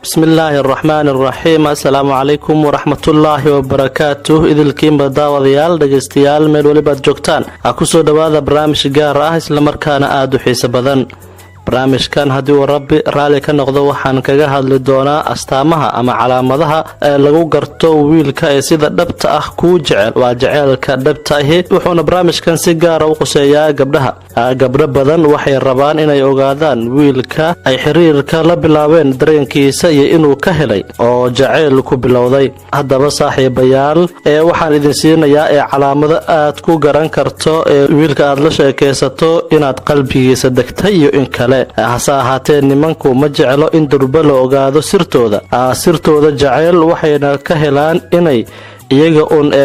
بسم الله الرحمن الرحيم السلام عليكم ورحمة الله وبركاته إذا الكيمبا داوديال دقستيال ميل ولبات جوكتان أكسو دواذا برامج قارة إسلا مركان آدو حيس بدن barnaamijkan haddii uu rabbi raalli ka noqdo waxaan kaga hadli doonaa astaamaha ama calaamadaha ee lagu garto wiilka ee sida dhabta ah kuu jecel waa jaceylka dhabta ahi wuxuuna barnaamijkan si gaar ah u quseeyaa gabdho badan waxay rabaan inay ogaadaan wiilka ay xiriirka la bilaabeen dareenkiisa iyo inuu ka helay oo jaceyl ku bilowday haddaba saaxiibayaal waxaan idin siinayaa calaamado aad ku garan karto wiilka aad la sheekaysato inaad qalbigiisa degtay iyo in kale hase ahaatee nimanku ma jeclo in durba la ogaado sirtooda jaceyl waxayna ka helaan inay iyaga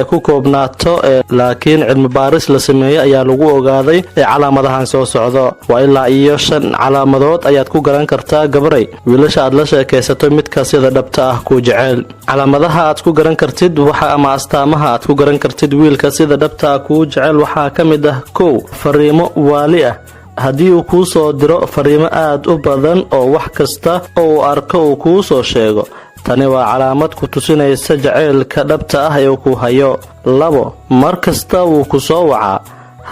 ku koobnaato laakiin cilmi baaris la sameeyay ayaa lagu ogaaday calaamadahan soo socdo waa ilaa iyo 5 calaamadood ayaad ku garan kartaa gabaray wiilasha aad la sheekaysato midka sida dhabta ah ku jecel calaamadaha aad ku garan kartid waxa ama astaamaha aad ku garan kartid wiilka sida dhabta ah ku jecel waxa kamid ah 1 fariimo waali ah haddii uu kuu soo diro fariimo aad u badan oo wax kasta oo uu arko uu kuu soo sheego tani waa calaamad ku tusinaysa jaceylka dhabta ah ee uu ku hayo 2 mar kasta uu ku soo wacaa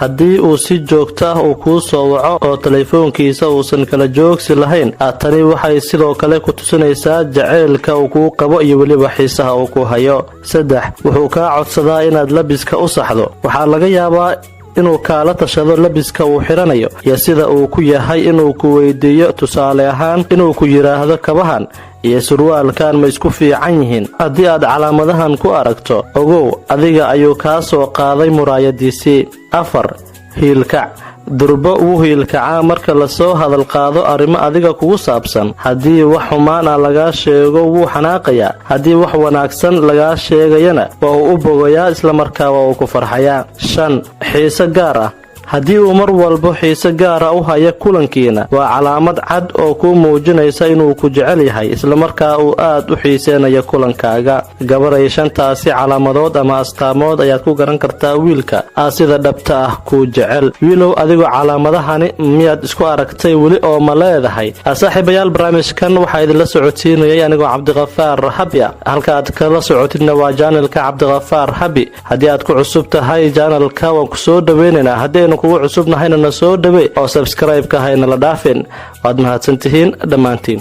haddii uu si joogto ah uu kuu soo waco oo telefoonkiisa uusan kala joogsi lahayn tani waxay sidoo kale ku tusinaysaa jaceylka uu kuu qabo iyo weliba xiisaha uu ku hayo 3 wuxuu kaa codsadaa inaad labiska u saxdo waxaa laga yaabaa inuu kaala tashado labiska uu xiranayo iyo sida uu ku yahay inuu ku weydiiyo tusaale ahaan inuu ku yiraahdo kabahan iyo surwaalkan ma isku fiican yihiin haddii aad calaamadahan ku aragto ogow adiga ayuu kaa soo qaaday muraayadiisii 4 hiilkac durba uu hiilkacaa marka la soo hadal qaado arrimo adiga kugu saabsan haddii wax xumaan ah laga sheego wuu xanaaqayaa haddii wax wanaagsan laga sheegayana waa uu u bogayaa isla markaaba uu ku farxayaa 5 xiise gaar ah haddii uu mar walba xiise gaar ah u hayo kulankiina waa calaamad cad oo ku muujinaysa inuu ku jecel yahay isla markaa uu aad u xiiseenayo kulankaaga gabaray 5taasi calaamadood ama astaamood ayaad ku garan kartaa wiilka sida dhabta ah ku jecel wiilow adigoo calaamadahani miyaad isku aragtay weli oo ma leedahay saaxiibayaal barnaamijkan waxaa idinla socotiinayay anigoo Cabdiqafaar Habi halka aad kala socotidna waa channelka Cabdiqafaar Habi haddii aad ku cusub tahay channelka waan ku soo dhaweynaynaa haddii kugu cusubnahayna na soo dhawe oo subscribe ka hayna la dhaafin waad mahadsantihiin dhamaantiin